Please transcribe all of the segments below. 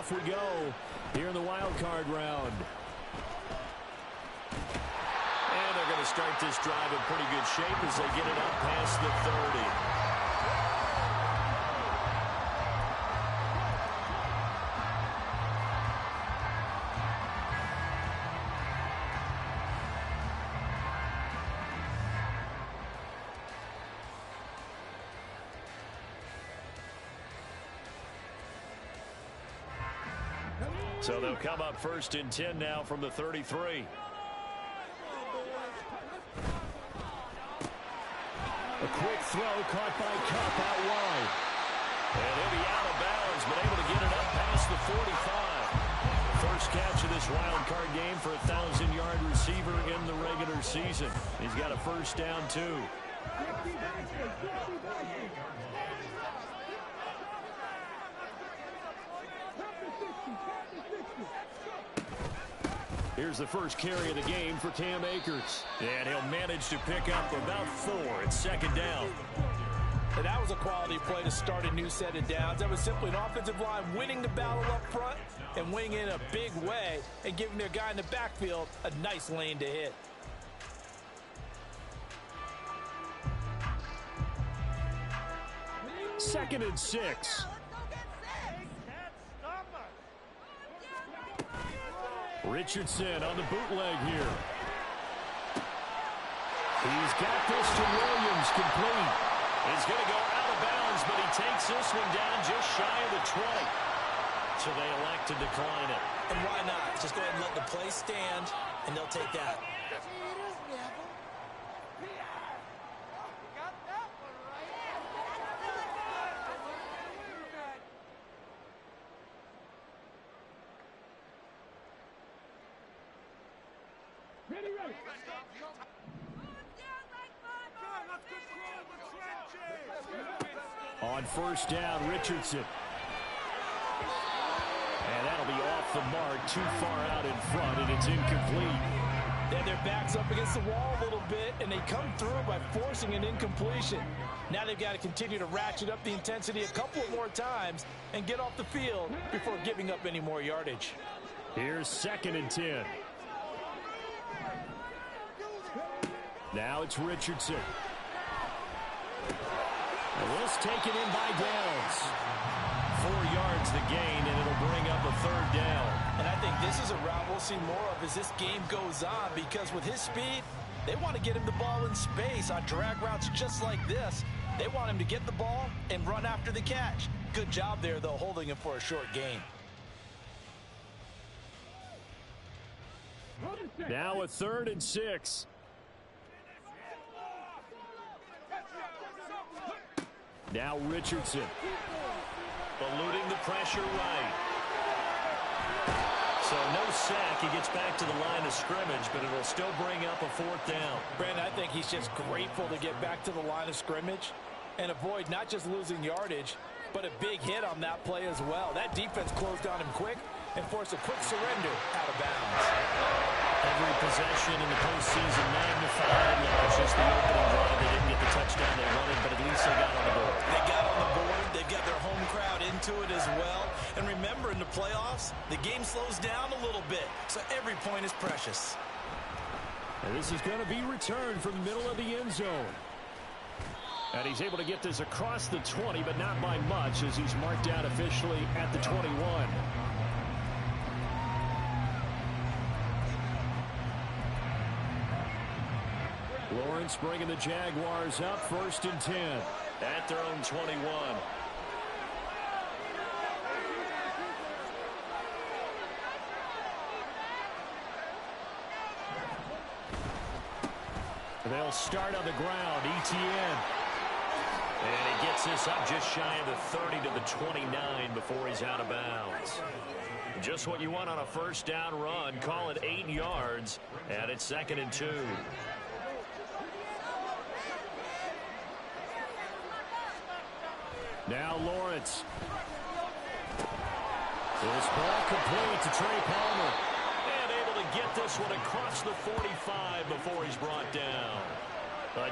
off we go here in the wild card round. And they're going to start this drive in pretty good shape as they get it up past the 30. So they'll come up 1st and 10 now from the 33. A quick throw caught by Cup out wide. And he'll be out of bounds, but able to get it up past the 45. First catch of this wild card game for a 1,000-yard receiver in the regular season. He's got a first down, too. Here's the first carry of the game for Cam Akers. And he'll manage to pick up about 4. It's 2nd down. And that was a quality play to start a new set of downs. That was simply an offensive line winning the battle up front and winning in a big way and giving their guy in the backfield a nice lane to hit. Second and 6. Richardson on the bootleg here. He's got this to Williams, complete. He's going to go out of bounds, but he takes this one down just shy of the 20. So they elect to decline it. And why not? Just go ahead and let the play stand, and they'll take that. On first down, Richardson. And that'll be off the mark, too far out in front, and it's incomplete. Then their back's up against the wall a little bit, and they come through by forcing an incompletion. Now they've got to continue to ratchet up the intensity a couple of more times and get off the field before giving up any more yardage. Here's 2nd and 10. Now it's Richardson. And this taken in by Downs. 4 yards the gain, and it'll bring up a 3rd down. And I think this is a route we'll see more of as this game goes on, because with his speed, they want to get him the ball in space on drag routes just like this. They want him to get the ball and run after the catch. Good job there, though, holding him for a short gain. Now a 3rd and 6. Now Richardson. Eluding the pressure right. So no sack. He gets back to the line of scrimmage, but it'll still bring up a 4th down. Brandon, I think he's just grateful to get back to the line of scrimmage and avoid not just losing yardage, but a big hit on that play as well. That defense closed on him quick and forced a quick surrender out of bounds. Every possession in the postseason magnified. It's just the opening drive. They didn't get the touchdown they wanted, but at least they got on the board. They got on the board. They've got their home crowd into it as well. And remember, in the playoffs, the game slows down a little bit, so every point is precious. And this is going to be returned from the middle of the end zone. And he's able to get this across the 20, but not by much, as he's marked out officially at the 21. Lawrence bringing the Jaguars up 1st and 10 at their own 21. They'll start on the ground. ETN. And he gets this up just shy of the 30 to the 29 before he's out of bounds. Just what you want on a first down run. Call it 8 yards, and it's 2nd and 2. Now Lawrence. This ball complete to Trey Palmer. And able to get this one across the 45 before he's brought down.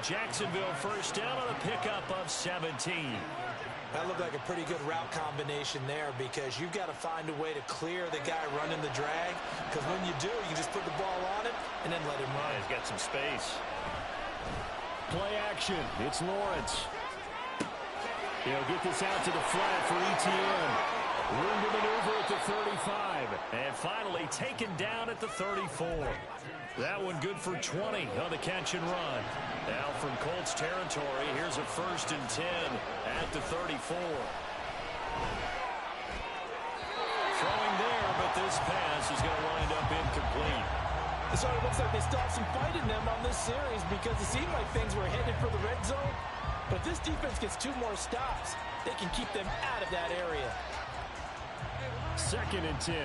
Jacksonville first down on a pickup of 17. That looked like a pretty good route combination there because you've got to find a way to clear the guy running the drag, because when you do, you can just put the ball on it and then let him run. Yeah, he's got some space. Play action. It's Lawrence. He'll get this out to the flat for ETN. Room to maneuver at the 35. And finally taken down at the 34. That one good for 20 on the catch and run. Now from Colts territory, here's a 1st and 10 at the 34. Throwing there, but this pass is going to wind up incomplete. So it looks like they still have some fight in them on this series because it seemed like things were headed for the red zone. But if this defense gets 2 more stops, they can keep them out of that area. 2nd and 10.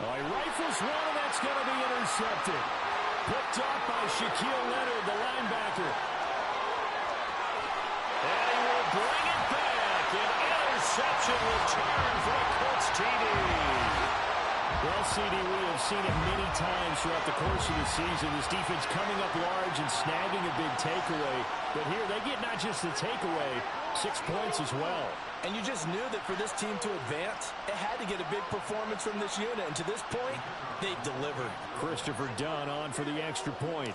He rifles one, and that's going to be intercepted. Picked up by Shaquille Leonard, the linebacker. And he will bring it back. An interception return for the Colts TD. Well, CD, we have seen it many times throughout the course of the season. This defense coming up large and snagging a big takeaway. But here, they get not just the takeaway, 6 points as well. And you just knew that for this team to advance, it had to get a big performance from this unit. And to this point, they've delivered. Christopher Dunn on for the extra point.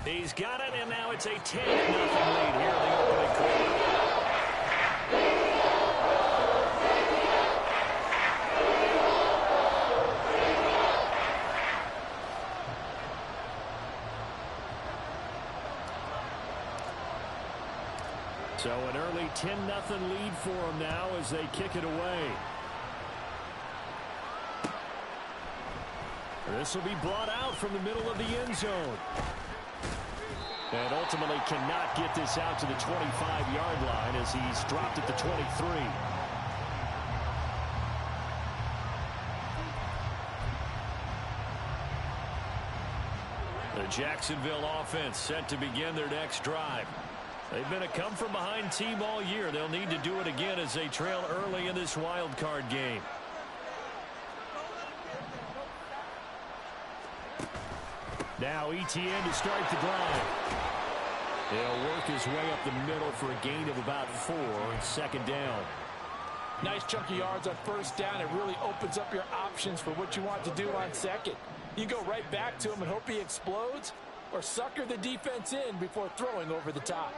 He's got it, and now it's a 10-0 lead here in the opening quarter. So an early 10-0 lead for them now as they kick it away. This will be brought out from the middle of the end zone. And ultimately cannot get this out to the 25-yard line as he's dropped at the 23. The Jacksonville offense set to begin their next drive. They've been a come-from-behind team all year. They'll need to do it again as they trail early in this wild card game. Now ETN to start the drive. He'll work his way up the middle for a gain of about 4 on 2nd down. Nice chunk of yards on 1st down. It really opens up your options for what you want to do on 2nd. You go right back to him and hope he explodes, or sucker the defense in before throwing over the top.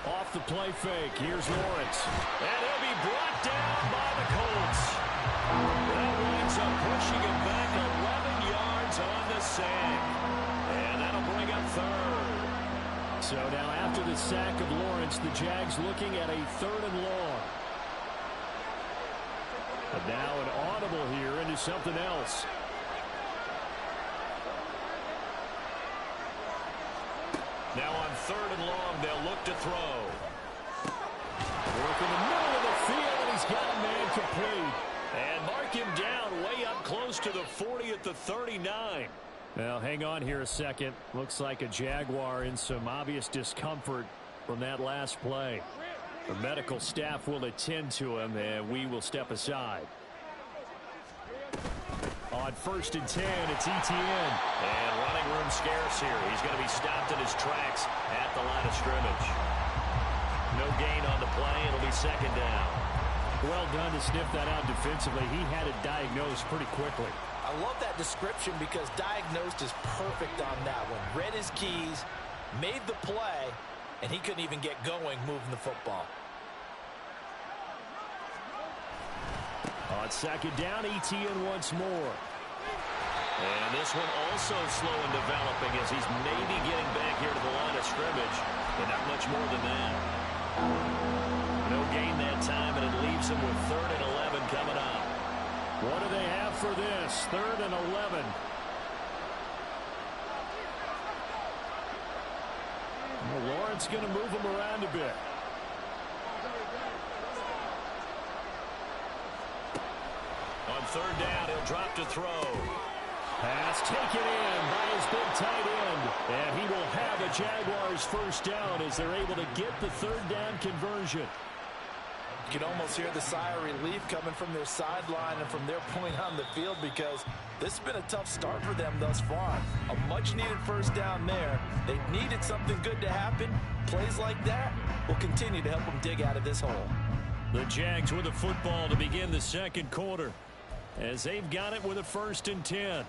Off the play fake, here's Lawrence. And he'll be brought down by the Colts. That winds up pushing him back 11 yards on the sack. And that'll bring up 3rd. So now after the sack of Lawrence, the Jags looking at a 3rd and long. But now an audible here into something else. Now on 3rd and long, they'll look to throw. Work in the middle of the field, and he's got a man complete. And mark him down way up close to the 40 at the 39. Well, hang on here a second. Looks like a Jaguar in some obvious discomfort from that last play. The medical staff will attend to him, and we will step aside. On 1st and 10, it's ETN. And running room scarce here. He's going to be stopped in his tracks at the line of scrimmage. No gain on the play. It'll be 2nd down. Well done to sniff that out defensively. He had it diagnosed pretty quickly. I love that description because diagnosed is perfect on that one. Read his keys, made the play, and he couldn't even get going moving the football. On 2nd down, ETN once more. And this one also slow in developing as he's maybe getting back here to the line of scrimmage, but not much more than that. No gain that time, and it leaves him with 3rd and 11 coming up. What do they have for this? 3rd and 11. Well, Lawrence going to move him around a bit. On 3rd down, he'll drop to throw. Pass taken in by his big tight end. And he will have a Jaguars 1st down as they're able to get the 3rd down conversion. You can almost hear the sigh of relief coming from their sideline and from their point on the field, because this has been a tough start for them thus far. A much-needed first down there. They needed something good to happen. Plays like that will continue to help them dig out of this hole. The Jags with the football to begin the second quarter, as they've got it with a 1st and 10.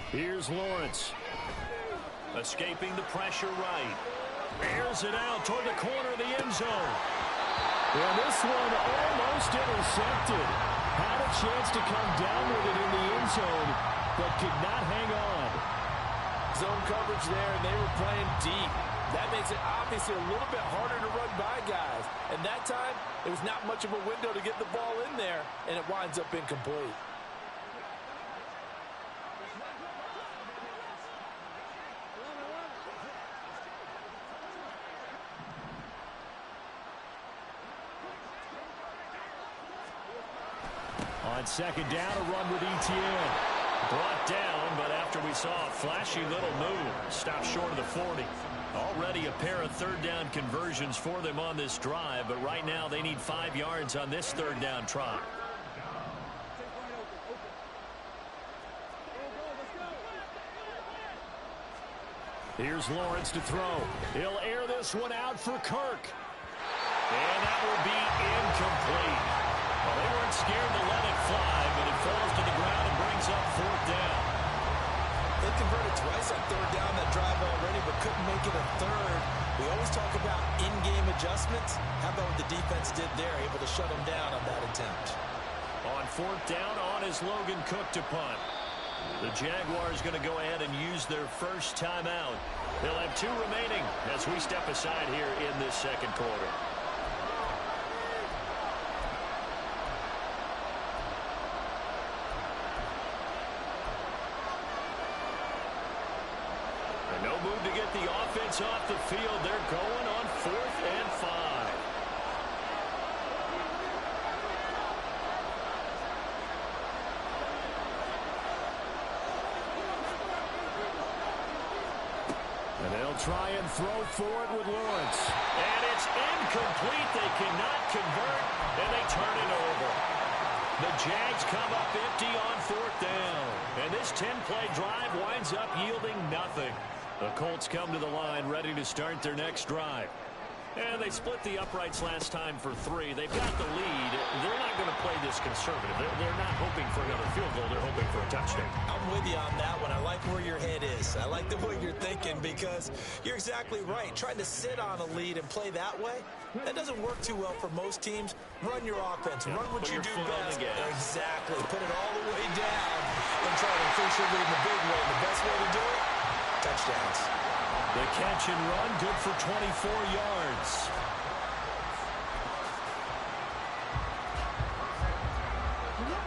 Here's Lawrence. Escaping the pressure right. Airs it out toward the corner of the end zone. And this one almost intercepted. Had a chance to come down with it in the end zone, but could not hang on. Zone coverage there, and they were playing deep. That makes it obviously a little bit harder to run by guys. And that time, it was not much of a window to get the ball in there, and it winds up incomplete. On second down, a run with Etienne. Brought down, but after we saw a flashy little move, stopped short of the 40. Already a pair of third down conversions for them on this drive, but right now they need 5 yards on this third down try. Here's Lawrence to throw. He'll air this one out for Kirk. And that will be incomplete. Well, they weren't scared to let it fly, but it falls to the ground and brings up 4th down. They converted twice on third down that drive already, but couldn't make it a third. We always talk about in-game adjustments. How about what the defense did there, able to shut them down on that attempt? On 4th down, on is Logan Cook to punt. The Jaguars going to go ahead and use their first timeout. They'll have 2 remaining as we step aside here in this second quarter. No move to get the offense off the field. They're going on 4th and 5. And they'll try and throw for it with Lawrence. And it's incomplete. They cannot convert, and they turn it over. The Jags come up empty on 4th down. And this 10-play drive winds up yielding nothing. The Colts come to the line ready to start their next drive. And they split the uprights last time for 3. They've got the lead. They're not going to play this conservative. They're not hoping for another field goal. They're hoping for a touchdown. I'm with you on that one. I like where your head is. I like the way you're thinking, because you're exactly right. Trying to sit on a lead and play that way, that doesn't work too well for most teams. Run your offense. Run what you do best. Exactly. Put it all the way down and try to increase your lead in the big way. The best way to do it, touchdowns. The catch and run, good for 24 yards.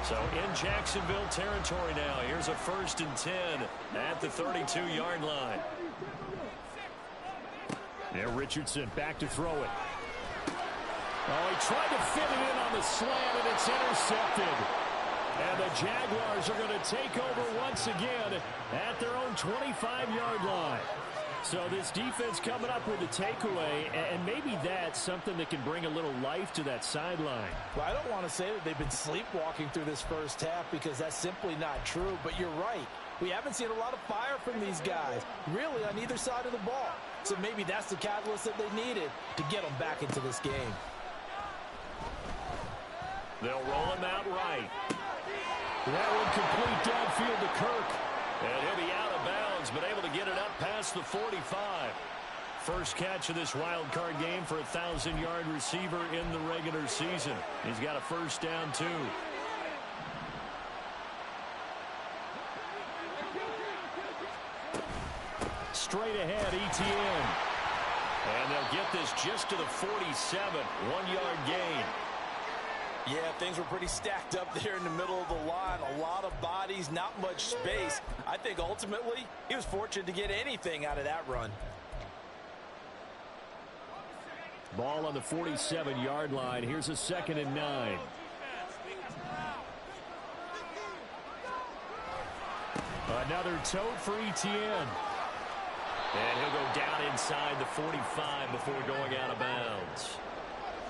So in Jacksonville territory now. Here's a 1st and 10 at the 32-yard line. Now Richardson back to throw it. Oh, he tried to fit it in on the slant, and it's intercepted. And the Jaguars are going to take over once again at their own 25-yard line. So this defense coming up with a takeaway, and maybe that's something that can bring a little life to that sideline. Well, I don't want to say that they've been sleepwalking through this first half, because that's simply not true. But you're right. We haven't seen a lot of fire from these guys, really, on either side of the ball. So maybe that's the catalyst that they needed to get them back into this game. They'll roll him out right. That one complete downfield to Kirk. And he'll be out of bounds, but able to get it up past the 45. First catch of this wild card game for a 1,000-yard receiver in the regular season. He's got a first down, too. Straight ahead, Etienne. And they'll get this just to the 47. 1-yard gain. Yeah, things were pretty stacked up there in the middle of the line. A lot of bodies, not much space. I think ultimately he was fortunate to get anything out of that run. Ball on the 47-yard line. Here's a 2nd and 9. Another tote for Etienne. And he'll go down inside the 45 before going out of bounds.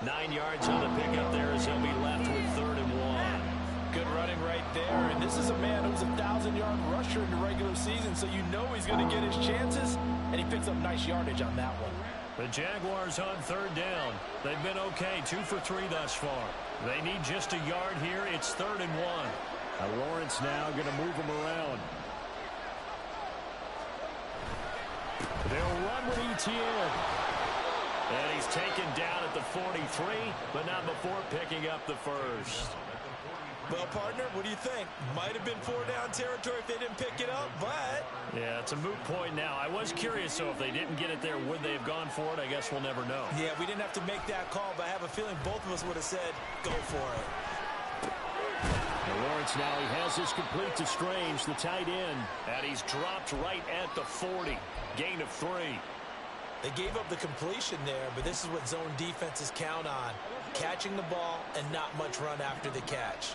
9 yards on the pickup there as he'll be left with 3rd and 1. Good running right there. And this is a man who's a 1,000-yard rusher in the regular season, so you know he's going to get his chances, and he picks up nice yardage on that one. The Jaguars on 3rd down. They've been okay, 2 for 3 thus far. They need just a yard here. It's 3rd and 1. Lawrence now going to move him around. They'll run with Etienne. And he's taken down at the 43, but not before picking up the first. Well, partner, what do you think? Might have been 4-down territory if they didn't pick it up, but... Yeah, it's a moot point now. I was curious, so if they didn't get it there, would they have gone for it? I guess we'll never know. Yeah, we didn't have to make that call, but I have a feeling both of us would have said, go for it. Lawrence now, he has this complete to Strange, the tight end. And he's dropped right at the 40. Gain of 3. They gave up the completion there, but this is what zone defenses count on. Catching the ball and not much run after the catch.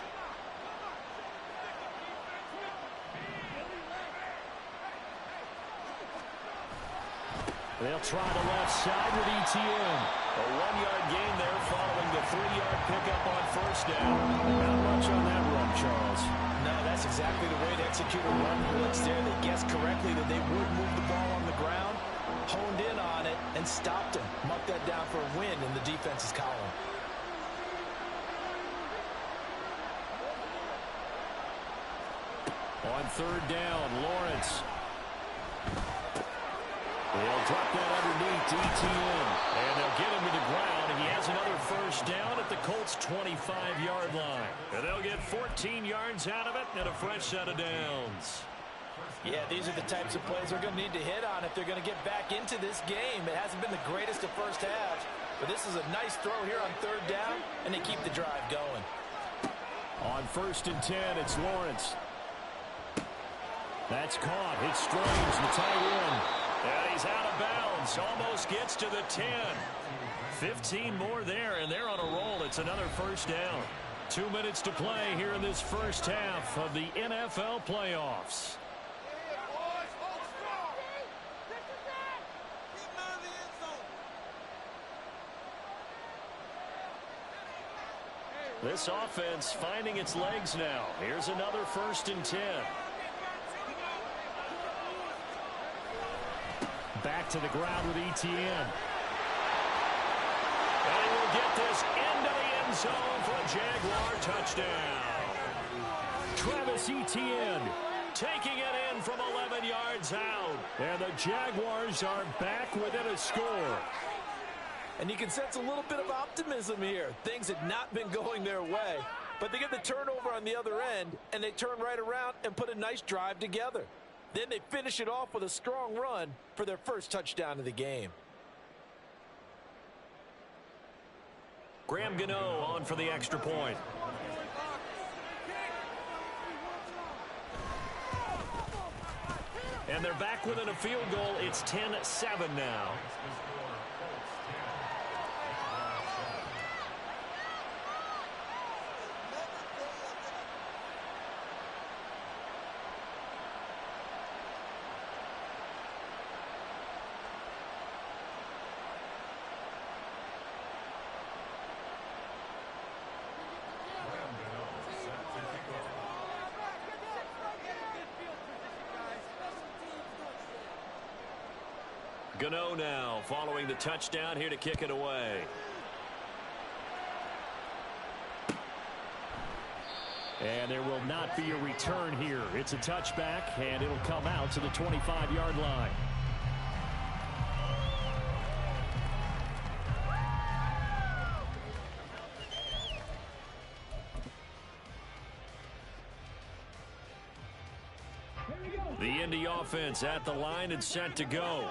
They'll try the left side with Etienne. A 1-yard gain there following the 3-yard pickup on 1st down. Not much on that run, Charles. No, that's exactly the way to execute a run blitz there. They guessed correctly that they would move the ball on the ground, honed in on it, and stopped him. Marked that down for a win in the defense's column. On 3rd down, Lawrence. They'll drop that underneath to Etienne. And they'll get him to the ground, and he has another 1st down at the Colts' 25-yard line. And they'll get 14 yards out of it and a fresh set of downs. Yeah, these are the types of plays they're going to need to hit on if they're going to get back into this game. It hasn't been the greatest of first halves, but this is a nice throw here on 3rd down, and they keep the drive going. On 1st and 10, it's Lawrence. That's caught. It's Strange, the tight end. And he's out of bounds. Almost gets to the 10. 15 more there, and they're on a roll. It's another 1st down. 2 minutes to play here in this first half of the NFL playoffs. This offense finding its legs now. Here's another 1st and 10. Back to the ground with Etienne. And he will get this into the end zone for a Jaguar touchdown. Travis Etienne taking it in from 11 yards out. And the Jaguars are back within a score. And you can sense a little bit of optimism here. Things had not been going their way. But they get the turnover on the other end, and they turn right around and put a nice drive together. Then they finish it off with a strong run for their first touchdown of the game. Graham Gano on for the extra point. And they're back within a field goal. It's 10-7 now. Gano now following the touchdown here to kick it away. And there will not be a return here. It's a touchback, and it'll come out to the 25-yard line. The Indy offense at the line and set to go.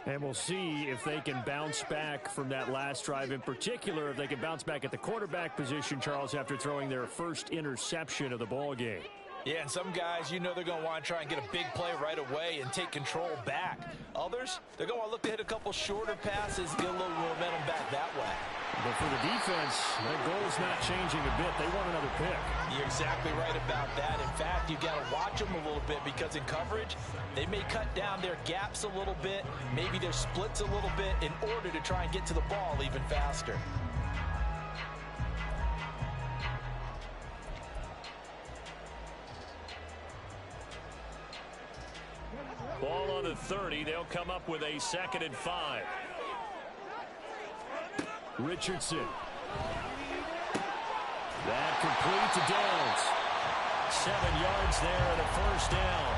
And we'll see if they can bounce back from that last drive. In particular, if they can bounce back at the quarterback position, Charles, after throwing their first interception of the ball game. Yeah, and some guys, you know they're going to want to try and get a big play right away and take control back. Others, they're going to want to look to hit a couple shorter passes, get a little momentum back that way. But for the defense, their goal's not changing a bit. They want another pick. You're exactly right about that. In fact, you've got to watch them a little bit because in coverage, they may cut down their gaps a little bit, maybe their splits a little bit in order to try and get to the ball even faster. Ball on the 30. They'll come up with a 2nd and 5. Richardson. That complete to Downs. 7 yards there and a first down.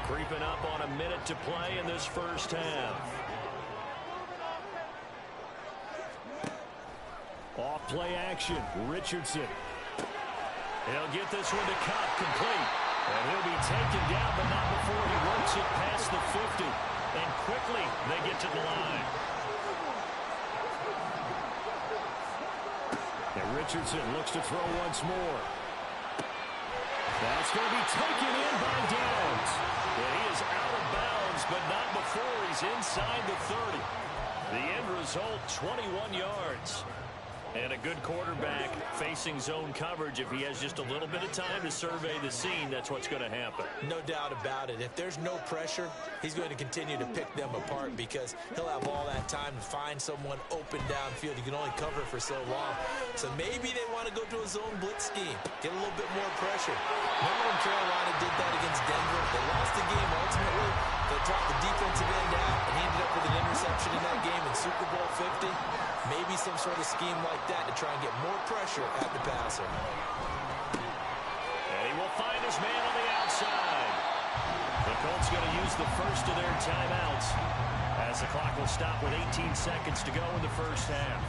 Creeping up on a minute to play in this first half. Off play action. Richardson. He'll get this one to Cup, complete. And he'll be taken down, but not before he works it past the 50. And quickly, they get to the line. And Richardson looks to throw once more. That's going to be taken in by Downs. And he is out of bounds, but not before he's inside the 30. The end result, 21 yards. And a good quarterback facing zone coverage. If he has just a little bit of time to survey the scene, that's what's going to happen. No doubt about it. If there's no pressure, he's going to continue to pick them apart because he'll have all that time to find someone open downfield. You can only cover for so long. So maybe they want to go to a zone blitz scheme, get a little bit more pressure. Remember when Carolina did that against Denver? They lost the game ultimately. They dropped the defensive end out, and he ended up with an interception in that game in Super Bowl 50. Maybe some sort of scheme like that to try and get more pressure at the passer. And he will find his man on the outside. The Colts going to use the first of their timeouts as the clock will stop with 18 seconds to go in the first half.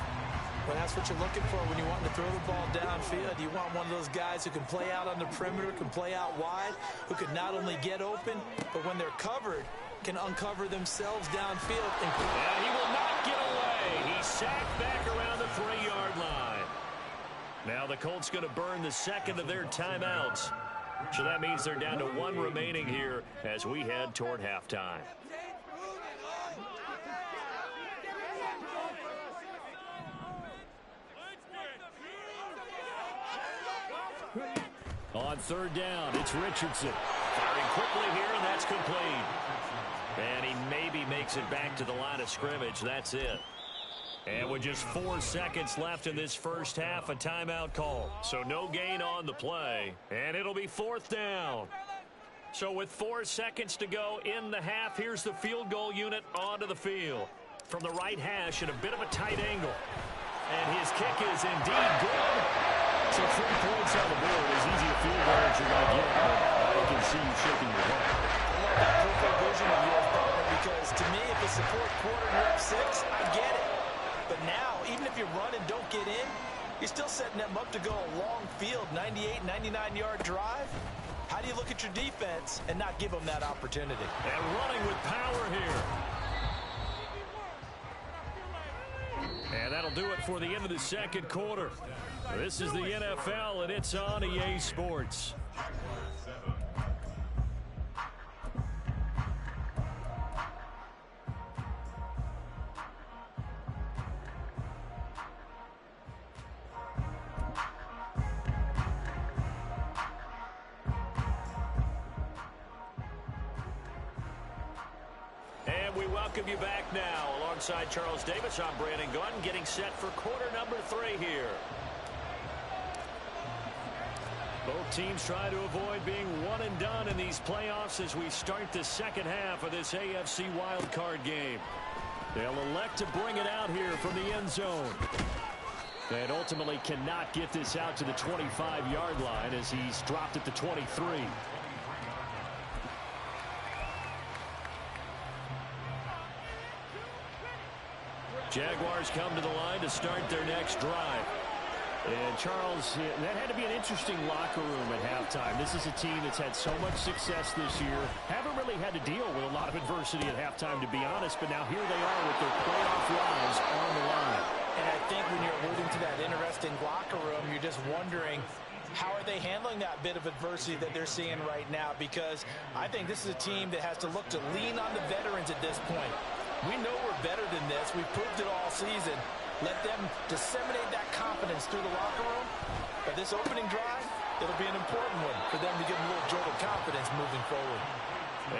Well, that's what you're looking for when you want to throw the ball downfield. You want one of those guys who can play out on the perimeter, can play out wide, who can not only get open, but when they're covered, can uncover themselves downfield. And he will not get away. He's sacked back around the 3-yard line. Now the Colts going to burn the second of their timeouts. So that means they're down to 1 remaining here as we head toward halftime. On 3rd down, it's Richardson. Firing quickly here, and that's complete. And he maybe makes it back to the line of scrimmage. That's it. And with just 4 seconds left in this first half, a timeout call. So no gain on the play, and it'll be 4th down. So with 4 seconds to go in the half, here's the field goal unit onto the field. From the right hash at a bit of a tight angle. And his kick is indeed good. So 3 points on the board, as easy a field goal as you're going to get, but I can see you shaking your head. I love that perfect vision of yours, partner, because to me, if it's the 4th quarter and you're up 6, I get it. But now, even if you run and don't get in, you're still setting them up to go a long field, 98, 99-yard drive. How do you look at your defense and not give them that opportunity? And running with power here. And that'll do it for the end of the second quarter. This is the NFL, and it's on EA Sports. And we welcome you back now. Alongside Charles Davis, I'm Brandon Gunn, getting set for quarter number 3 here. Both teams try to avoid being one and done in these playoffs as we start the second half of this AFC wildcard game. They'll elect to bring it out here from the end zone. And ultimately cannot get this out to the 25-yard line as he's dropped at the 23. Jaguars come to the line to start their next drive. And Charles, that had to be an interesting locker room at halftime. This is a team that's had so much success this year. Haven't really had to deal with a lot of adversity at halftime, to be honest. But now here they are with their playoff lives on the line. And I think when you're just wondering, how are they handling that bit of adversity that they're seeing right now? Because I think this is a team that has to look to lean on the veterans at this point. We know we're better than this. We've proved it all season. Let them disseminate that confidence through the locker room. But this opening drive, it'll be an important one for them to give them a little jolt of confidence moving forward.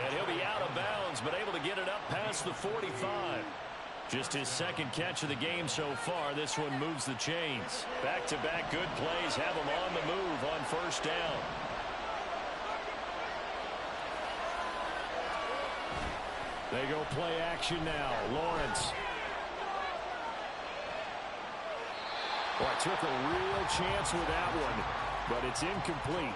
And he'll be out of bounds, but able to get it up past the 45. Just his second catch of the game so far. This one moves the chains. Back-to-back good plays have him on the move on first down. They go play action now. Lawrence. Boy, took a real chance with that one, but it's incomplete.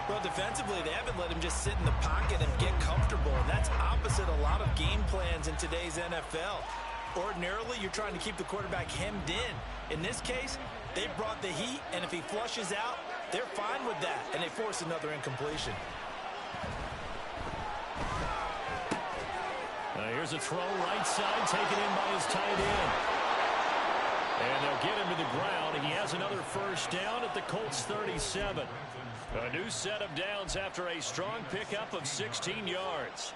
Well, defensively, they haven't let him just sit in the pocket and get comfortable. And that's opposite a lot of game plans in today's NFL. Ordinarily, you're trying to keep the quarterback hemmed in. In this case, they brought the heat, and if he flushes out, they're fine with that, and they force another incompletion. Here's a throw right side, taken in by his tight end. And they'll get him to the ground. He has another first down at the Colts 37. A new set of downs after a strong pickup of 16 yards.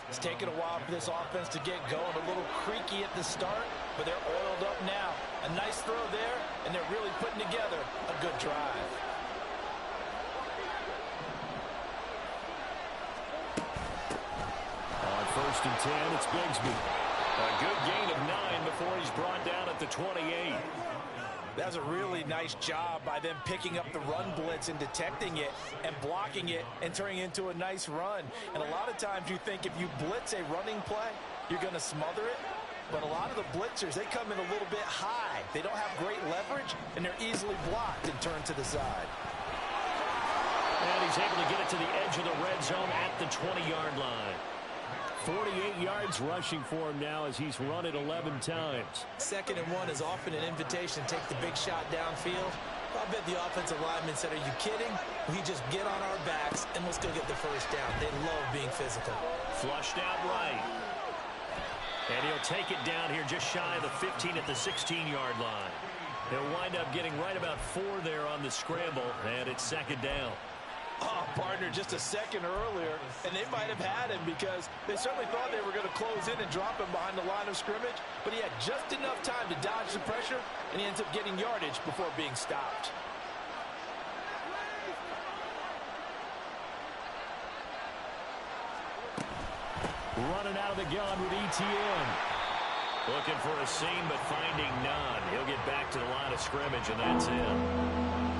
It's taken a while for this offense to get going. A little creaky at the start, but they're oiled up now. A nice throw there, and they're really putting together a good drive. On first and 10, it's Bigsby. A good gain of 9 before he's brought down at the 28. That's a really nice job by them picking up the run blitz and detecting it and blocking it and turning it into a nice run. And a lot of times you think if you blitz a running play, you're going to smother it. But a lot of the blitzers, they come in a little bit high. They don't have great leverage, and they're easily blocked and turned to the side. And he's able to get it to the edge of the red zone at the 20-yard line. 48 yards rushing for him now as he's run it 11 times. 2nd and 1 is often an invitation to take the big shot downfield. I bet the offensive lineman said, are you kidding? We just get on our backs and let's go get the first down. They love being physical. Flushed out right. And he'll take it down here just shy of the 15 at the 16-yard line. He'll wind up getting right about 4 there on the scramble, and it's 2nd down. Oh, partner, just a second earlier, and they might have had him because they certainly thought they were going to close in and drop him behind the line of scrimmage, but he had just enough time to dodge the pressure, and he ends up getting yardage before being stopped. Running out of the gun with ETN. Looking for a seam, but finding none. He'll get back to the line of scrimmage, and that's it.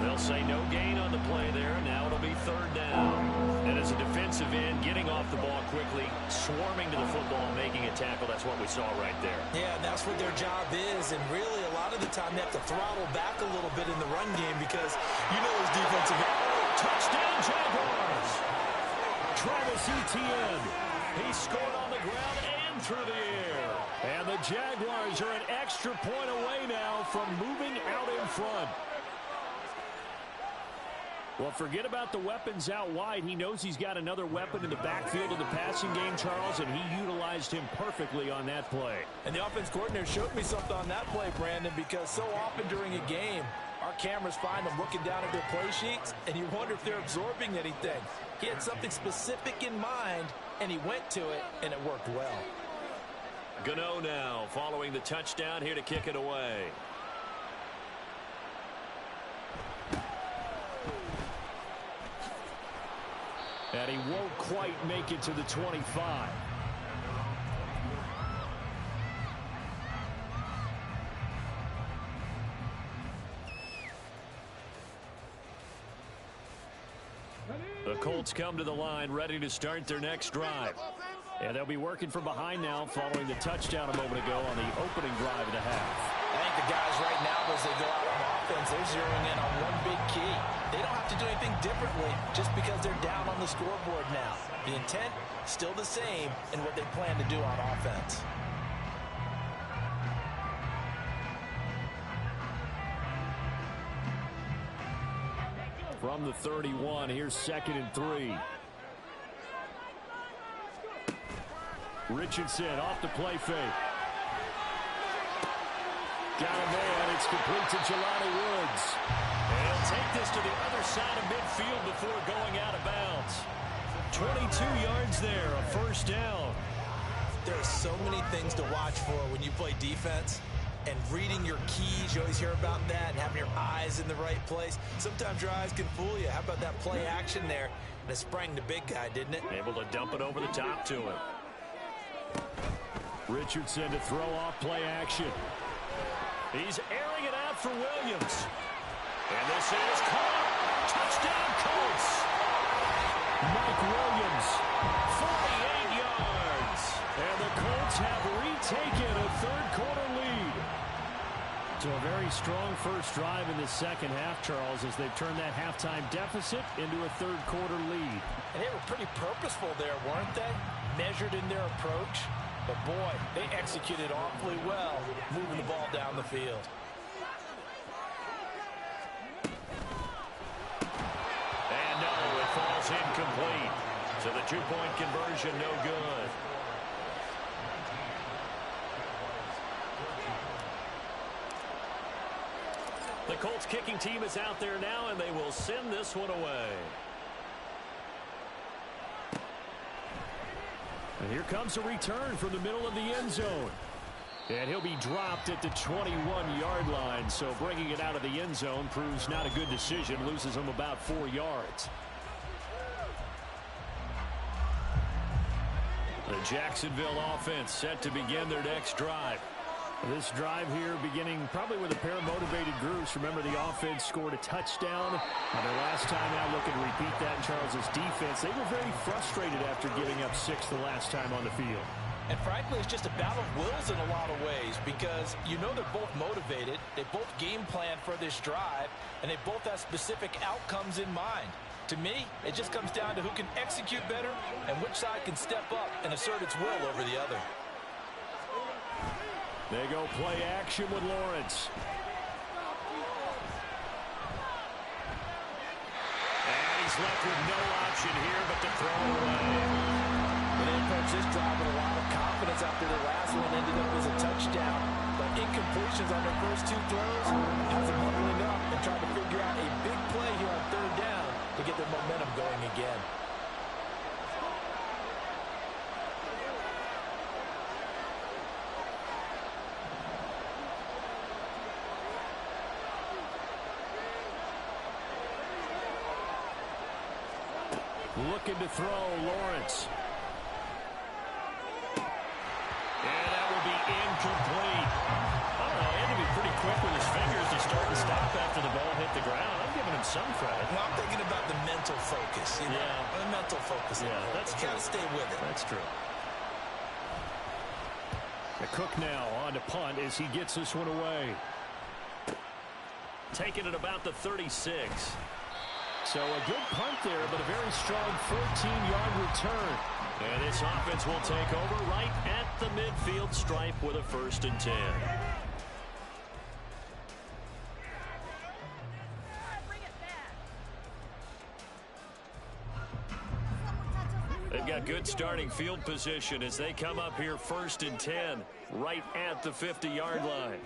They'll say no gain on the play there. Now it'll be 3rd down. And as a defensive end, getting off the ball quickly, swarming to the football, making a tackle. That's what we saw right there. Yeah, that's what their job is. And really, a lot of the time, they have to throttle back a little bit in the run game because you know his defensive end. Touchdown, Jaguars! Travis Etienne. He scored on the ground and through the air. And the Jaguars are an extra point away now from moving out in front. Well, forget about the weapons out wide. He knows he's got another weapon in the backfield of the passing game, Charles, and he utilized him perfectly on that play. And the offense coordinator showed me something on that play, Brandon, because so often during a game, our cameras find them looking down at their play sheets, and you wonder if they're absorbing anything. He had something specific in mind, and he went to it, and it worked well. Gano now following the touchdown here to kick it away. And he won't quite make it to the 25. The Colts come to the line ready to start their next drive. And they'll be working from behind now following the touchdown a moment ago on the opening drive of the half. I think the guys right now, as they go out on offense, they're zeroing in on one big key. They don't have to do anything differently just because they're down on the scoreboard now. The intent, still the same in what they plan to do on offense. From the 31, here's 2nd and 3. Richardson off the play fake. Got him there, and it's complete to Jelani Woods. And take this to the other side of midfield before going out of bounds. 22 yards there, a first down. There are so many things to watch for when you play defense. And reading your keys, you always hear about that, and having your eyes in the right place. Sometimes your eyes can fool you. How about that play action there? And it sprang the big guy, didn't it? Able to dump it over the top to him. Richardson to throw off play action. He's airing it out for Williams. And this is caught. Touchdown, Colts. Mike Williams, 48 yards. And the Colts have retaken a third-quarter lead. So a very strong first drive in the second half, Charles, as they've turned that halftime deficit into a third-quarter lead. And they were pretty purposeful there, weren't they? Measured in their approach. But, boy, they executed awfully well, moving the ball down the field. And no, it falls incomplete. So the two-point conversion no good. The Colts kicking team is out there now, and they will send this one away. And here comes a return from the middle of the end zone. And he'll be dropped at the 21-yard line, so bringing it out of the end zone proves not a good decision, loses him about 4 yards. The Jacksonville offense set to begin their next drive. This drive here beginning probably with a pair of motivated groups. Remember, the offense scored a touchdown on their last time out. Looking to repeat that in Charles's defense. They were very frustrated after giving up 6 the last time on the field. And frankly, it's just a battle of wills in a lot of ways, because you know they're both motivated. They both game plan for this drive, and they both have specific outcomes in mind. To me, it just comes down to who can execute better and which side can step up and assert its will over the other. They go play action with Lawrence. And he's left with no option here but to throw away. But they approached this drive with a lot of confidence after the last one ended up as a touchdown. But incompletions on their first 2 throws has them huddling up and trying to figure out a big play here on third down to get their momentum going again. Looking to throw, Lawrence. And that will be incomplete. I don't know, he had to be pretty quick with his fingers to start and stop after the ball hit the ground. I'm giving him some credit. Well, I'm thinking about the mental focus. You know? Yeah. The mental focus. Yeah, that's true. You gotta stay with it. That's true. The Cook now on to punt as he gets this one away. Taking it about the 36. So a good punt there, but a very strong 14-yard return. And this offense will take over right at the midfield stripe with a 1st and 10. They've got good starting field position as they come up here 1st and 10 right at the 50-yard line.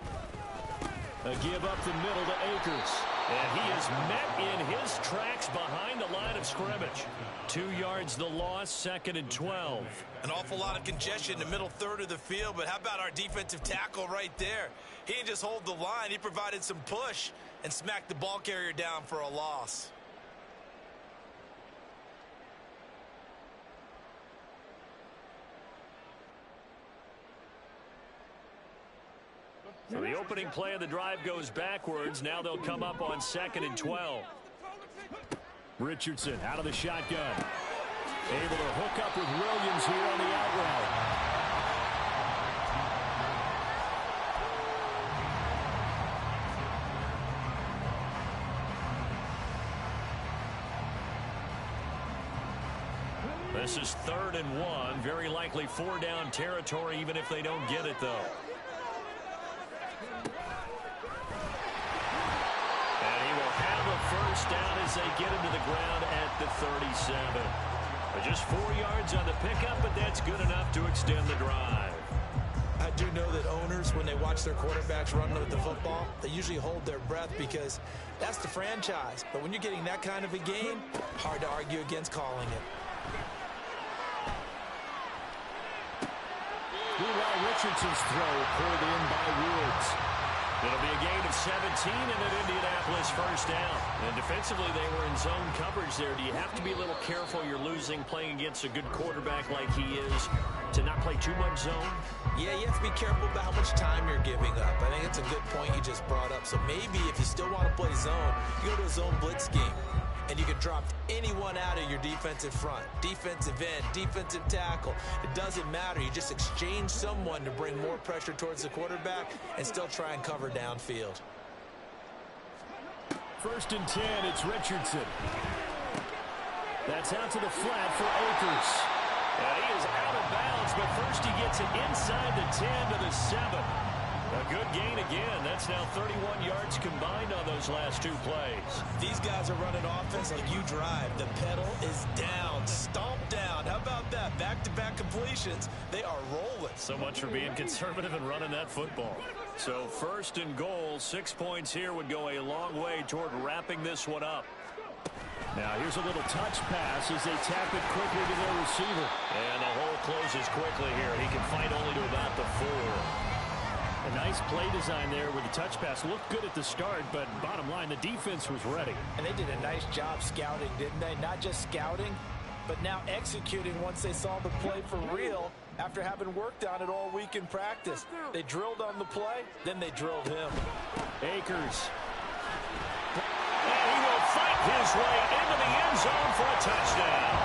A give up the middle to Akers. And he is met in his tracks behind the line of scrimmage. 2 yards the loss, 2nd and 12. An awful lot of congestion in the middle third of the field, but how about our defensive tackle right there? He didn't just hold the line, he provided some push and smacked the ball carrier down for a loss. So the opening play of the drive goes backwards. Now they'll come up on 2nd and 12. Richardson out of the shotgun. Able to hook up with Williams here on the out route. This is 3rd and 1. Very likely 4-down territory, even if they don't get it, though. First down as they get into the ground at the 37. Just 4 yards on the pickup, but that's good enough to extend the drive. I do know that owners, when they watch their quarterbacks run with the football, they usually hold their breath because that's the franchise. But when you're getting that kind of a game, hard to argue against calling it. Meanwhile, Richardson's throw pulled in by Woods. It'll be a gain of 17 and an Indianapolis first down. And defensively, they were in zone coverage there. Do you have to be a little careful you're losing playing against a good quarterback like he is to not play too much zone? Yeah, you have to be careful about how much time you're giving up. I think it's a good point you just brought up. So maybe if you still want to play zone, you go to a zone blitz scheme. And you can drop anyone out of your defensive front, defensive end, defensive tackle. It doesn't matter. You just exchange someone to bring more pressure towards the quarterback and still try and cover downfield. First and 10, it's Richardson. That's out to the flat for Akers. And he is out of bounds, but first he gets it inside the 10 to the 7. A good gain again. That's now 31 yards combined on those last two plays. These guys are running offense like you drive. The pedal is down, stomped down. How about that? Back-to-back completions. They are rolling. So much for being conservative and running that football. So first and goal, 6 points here would go a long way toward wrapping this one up. Now here's a little touch pass as they tap it quickly to their receiver. And the hole closes quickly here. He can fight only to about the 4. A nice play design there with the touch pass. Looked good at the start, but bottom line, the defense was ready. And they did a nice job scouting, didn't they? Not just scouting, but now executing once they saw the play for real after having worked on it all week in practice. They drilled on the play, then they drilled him. Akers. And he will fight his way into the end zone for a touchdown.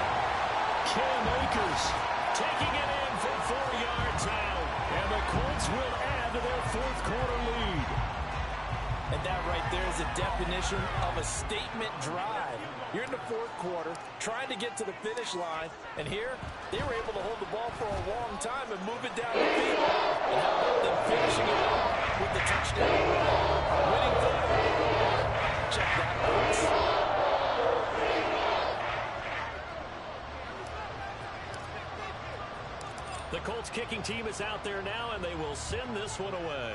Cam Akers taking it in for 4 yards out. And the Colts will add to their fourth quarter lead. And that right there is a definition of a statement drive. You're in the fourth quarter, trying to get to the finish line, and here they were able to hold the ball for a long time and move it down the field. And how about them finishing it off with the touchdown? Winning play. Check that box. The Colts kicking team is out there now, and they will send this one away.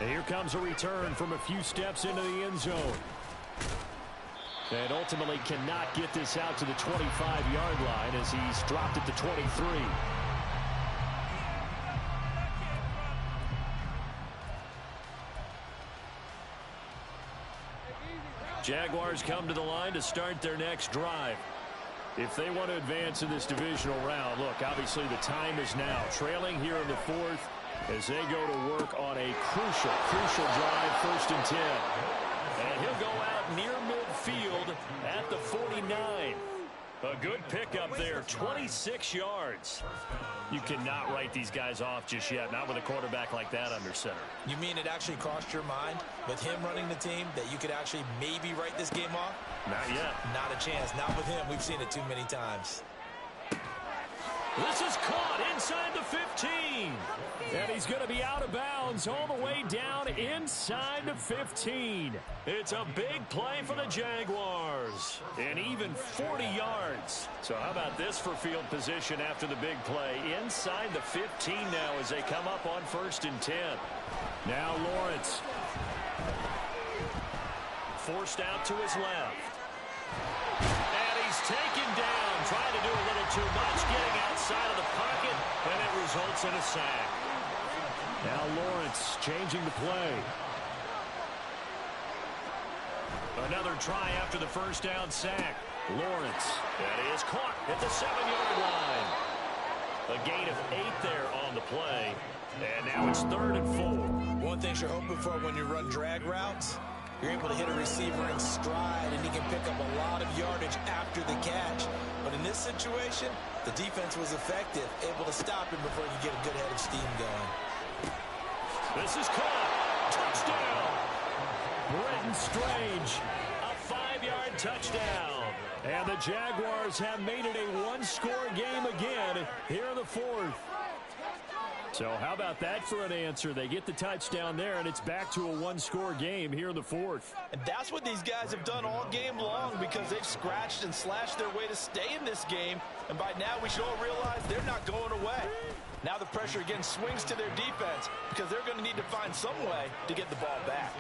And here comes a return from a few steps into the end zone. And ultimately cannot get this out to the 25-yard line as he's dropped it to 23. Jaguars come to the line to start their next drive. If they want to advance in this divisional round, look, obviously the time is now. Trailing here in the fourth as they go to work on a crucial drive, first and 10. And he'll go out near midfield at the 49. A good pickup there, 26 yards. You cannot write these guys off just yet, not with a quarterback like that under center. You mean it actually crossed your mind with him running the team that you could actually maybe write this game off? Not yet. Not a chance. Not with him. We've seen it too many times. This is caught inside the 15. And he's going to be out of bounds all the way down inside the 15. It's a big play for the Jaguars. And even 40 yards. So how about this for field position after the big play? Inside the 15 now as they come up on first and 10. Now Lawrence. Forced out to his left. And he's taken down, trying to do a little too much, getting outside of the pocket, and it results in a sack. Now Lawrence changing the play. Another try after the first down sack. Lawrence, and he is caught at the 7-yard line. A gain of 8 there on the play, and now it's 3rd and 4. One thing you're hoping for when you run drag routes, you're able to hit a receiver in stride, and he can pick up a lot of yardage after the catch. But in this situation, the defense was effective, able to stop him before he could get a good head of steam going. This is caught. Touchdown. Brenton Strange, a 5-yard touchdown. And the Jaguars have made it a one-score game again here in the fourth. So how about that for an answer? They get the touchdown there, and it's back to a one-score game here in the fourth. And that's what these guys have done all game long because they've scratched and slashed their way to stay in this game. And by now we should all realize they're not going away. Now the pressure again swings to their defense because they're going to need to find some way to get the ball back.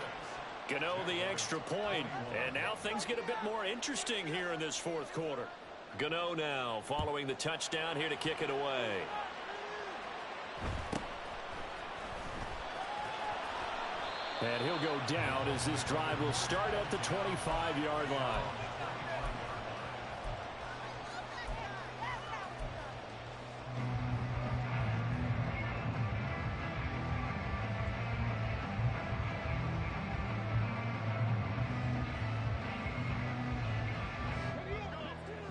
Gano the extra point, and now things get a bit more interesting here in this fourth quarter. Gano now following the touchdown here to kick it away. And he'll go down as this drive will start at the 25-yard line.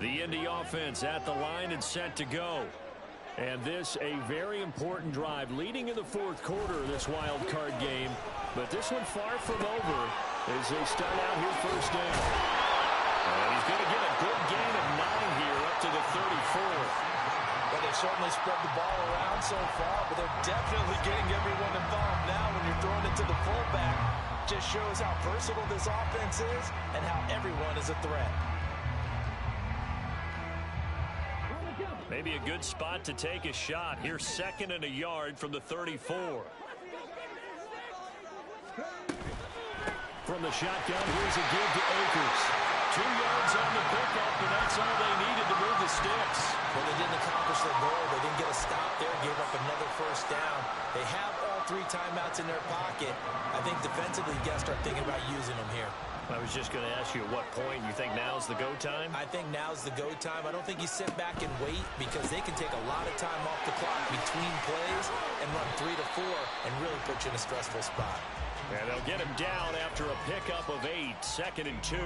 The Indy offense at the line and set to go. And this a very important drive leading in the fourth quarter of this wild card game. But this one far from over as they start out here first down. And he's going to get a good gain of 9 here up to the 34. Well, they've certainly spread the ball around so far, but they're definitely getting everyone involved now when you're throwing it to the fullback. Just shows how versatile this offense is and how everyone is a threat. Maybe a good spot to take a shot. Here's 2nd and a yard from the 34. From the shotgun, here's a give to Akers. 2 yards on the pickup, and that's all they needed to move the sticks. Well, they didn't accomplish their goal. They didn't get a stop there, gave up another first down. They have all 3 timeouts in their pocket. I think defensively, you got to start thinking about using them here. I was just going to ask you at what point you think now's the go time? I think now's the go time. I don't think you sit back and wait because they can take a lot of time off the clock between plays and run 3 to 4 and really put you in a stressful spot. And they'll get him down after a pickup of 8, 2nd and 2.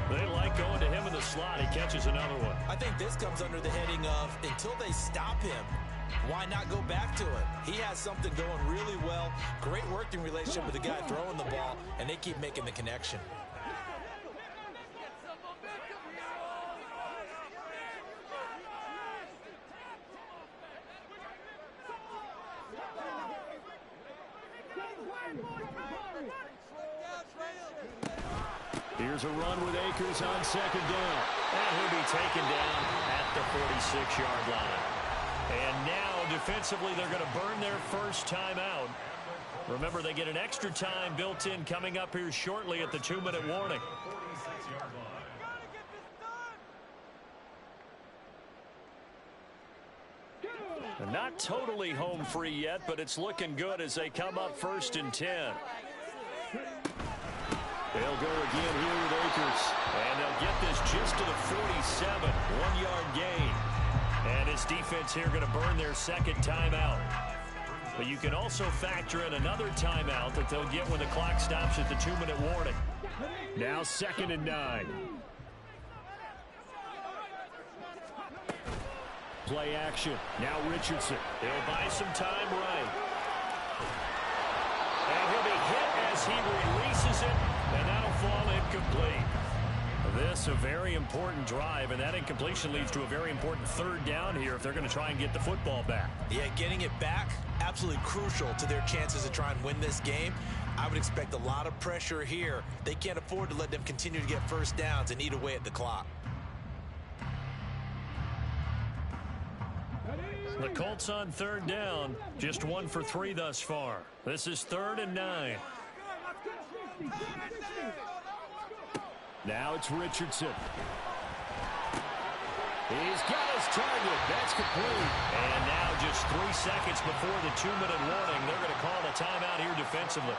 They like going to him in the slot. He catches another one. I think this comes under the heading of until they stop him, why not go back to it? He has something going really well. Great working relationship with the guy throwing the ball, and they keep making the connection. Here's a run with Akers on 2nd down. And he'll be taken down at the 46-yard line. And now, defensively, they're going to burn their first timeout. Remember, they get an extra time built in coming up here shortly at the 2-minute warning. Not totally home free yet, but it's looking good as they come up 1st and 10. They'll go again here with Akers. And they'll get this just to the 47. 1-yard gain. And his defense here going to burn their 2nd timeout. But you can also factor in another timeout that they'll get when the clock stops at the 2-minute warning. Now 2nd and 9. Play action. Now Richardson. He'll buy some time right. And he'll be hit as he releases it. And that'll fall incomplete. This a very important drive, and that incompletion leads to a very important 3rd down here if they're going to try and get the football back. Yeah, getting it back, absolutely crucial to their chances to try and win this game. I would expect a lot of pressure here. They can't afford to let them continue to get first downs and eat away at the clock. The Colts on 3rd down, just 1 for 3 thus far. This is 3rd and 9. Now it's Richardson. He's got his target. That's complete. And now just 3 seconds before the 2-minute warning, they're going to call a timeout here defensively.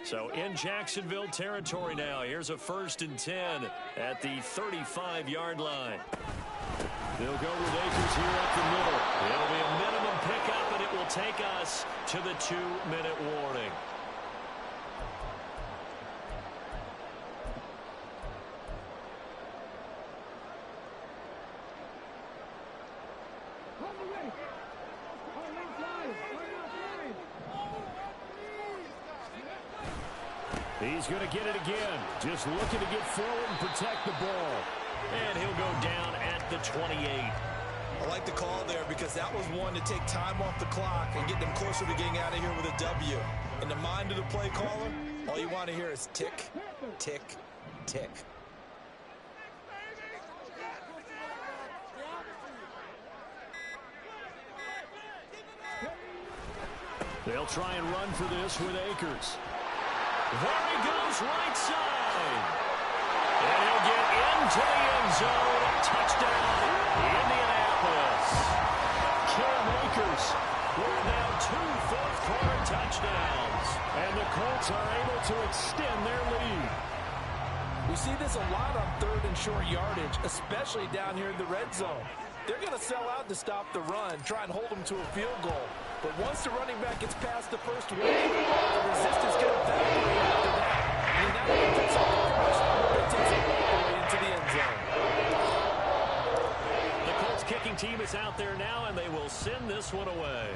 So in Jacksonville territory now. Here's a 1st and 10 at the 35-yard line. They'll go with Akers here up the middle. It'll be a minimum pickup, and it will take us to the 2-minute warning. He's going to get it again. Just looking to get forward and protect the ball. And he'll go down at the 28. I like the call there because that was one to take time off the clock and get them closer to getting out of here with a W. In the mind of the play caller, all you want to hear is tick, tick, tick. They'll try and run for this with Akers. There he goes, right side. And he'll get into the end zone. Touchdown, Indianapolis. Cam Akers with now 2 fourth-quarter touchdowns. And the Colts are able to extend their lead. We see this a lot on 3rd and short yardage, especially down here in the red zone. They're going to sell out to stop the run, try and hold them to a field goal. But once the running back gets past the first wave, the resistance can evaporate after that. And now he picks up the first, but takes it all the way into the end zone. The Colts kicking team is out there now, and they will send this one away.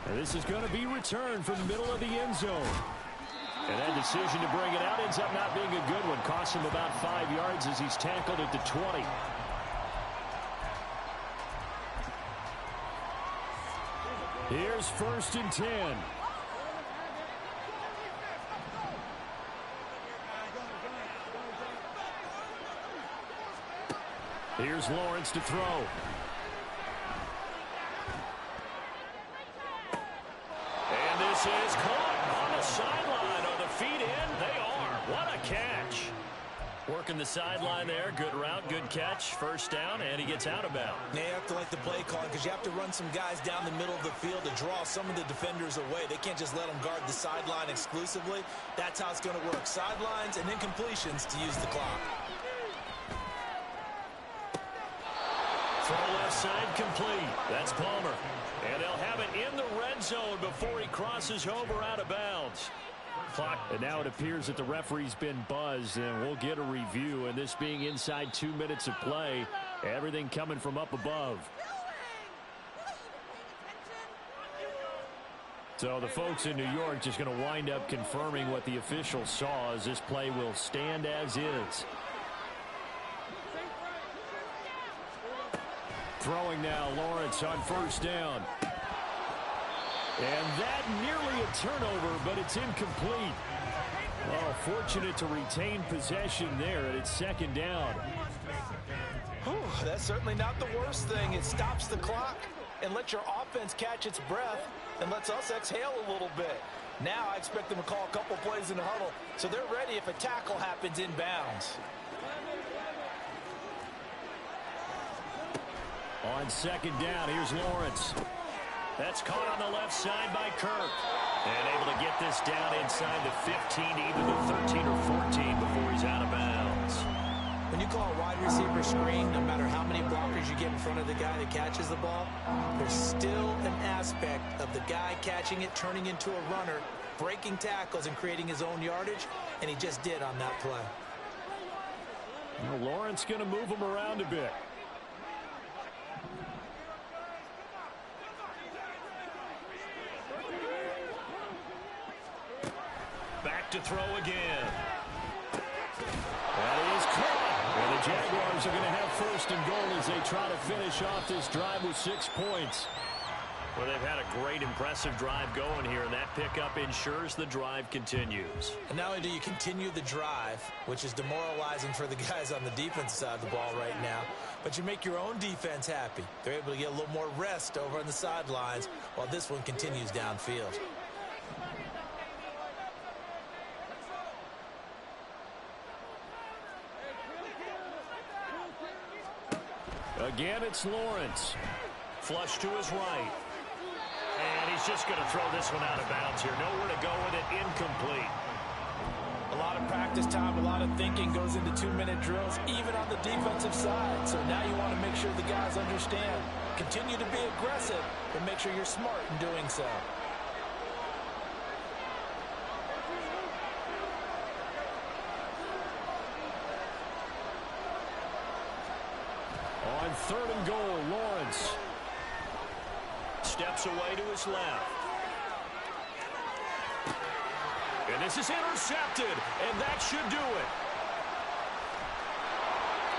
And this is going to be returned from the middle of the end zone. And that decision to bring it out ends up not being a good one. Costs him about 5 yards as he's tackled at the 20. Here's 1st and 10. Here's Lawrence to throw. And this is caught on the sideline. Are the feet in? They are. What a catch. Working the sideline there. Good route, good catch. First down, and he gets out of bounds. Now you have to like the play calling because you have to run some guys down the middle of the field to draw some of the defenders away. They can't just let them guard the sideline exclusively. That's how it's going to work. Sidelines and incompletions to use the clock. Throw left side complete. That's Palmer. And they'll have it in the red zone before he crosses over out of bounds. Clock. And now it appears that the referee's been buzzed, and we'll get a review. And this being inside 2 minutes of play, everything coming from up above. So the folks in New York just going to wind up confirming what the official saw, as this play will stand as is. Throwing now, Lawrence on 1st down. And that nearly a turnover, but it's incomplete. Oh, fortunate to retain possession there, and it's 2nd down. Whew, that's certainly not the worst thing. It stops the clock and lets your offense catch its breath and lets us exhale a little bit. Now I expect them to call a couple plays in the huddle so they're ready if a tackle happens inbounds. On 2nd down, here's Lawrence. That's caught on the left side by Kirk. And able to get this down inside the 15, either the 13 or 14 before he's out of bounds. When you call a wide receiver screen, no matter how many blockers you get in front of the guy that catches the ball, there's still an aspect of the guy catching it, turning into a runner, breaking tackles and creating his own yardage, and he just did on that play. Well, Lawrence going to move him around a bit. Back to throw again. That is caught. And the Jaguars are going to have 1st and goal as they try to finish off this drive with 6 points. Well, they've had a great, impressive drive going here, and that pickup ensures the drive continues. And not only do you continue the drive, which is demoralizing for the guys on the defense side of the ball right now, but you make your own defense happy. They're able to get a little more rest over on the sidelines while this one continues downfield. Again, it's Lawrence. Flush to his right. And he's just going to throw this one out of bounds here. Nowhere to go with it. Incomplete. A lot of practice time, a lot of thinking goes into 2-minute drills, even on the defensive side. So now you want to make sure the guys understand. Continue to be aggressive, but make sure you're smart in doing so. On 3rd and goal, Lawrence steps away to his left. And this is intercepted, and that should do it.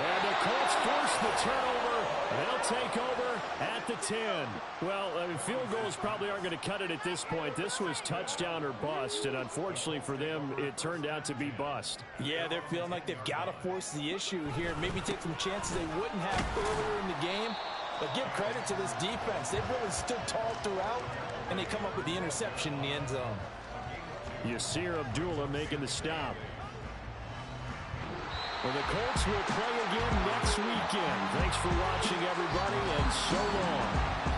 And the Colts force the turnover. They'll take over at the 10. Well, I mean, field goals probably aren't going to cut it at this point. This was touchdown or bust, and unfortunately for them, it turned out to be bust. Yeah, they're feeling like they've got to force the issue here. Maybe take some chances they wouldn't have earlier in the game. But give credit to this defense. They've really stood tall throughout, and they come up with the interception in the end zone. Yasir Abdullah making the stop. Well, the Colts will play again next weekend. Thanks for watching, everybody, and so long.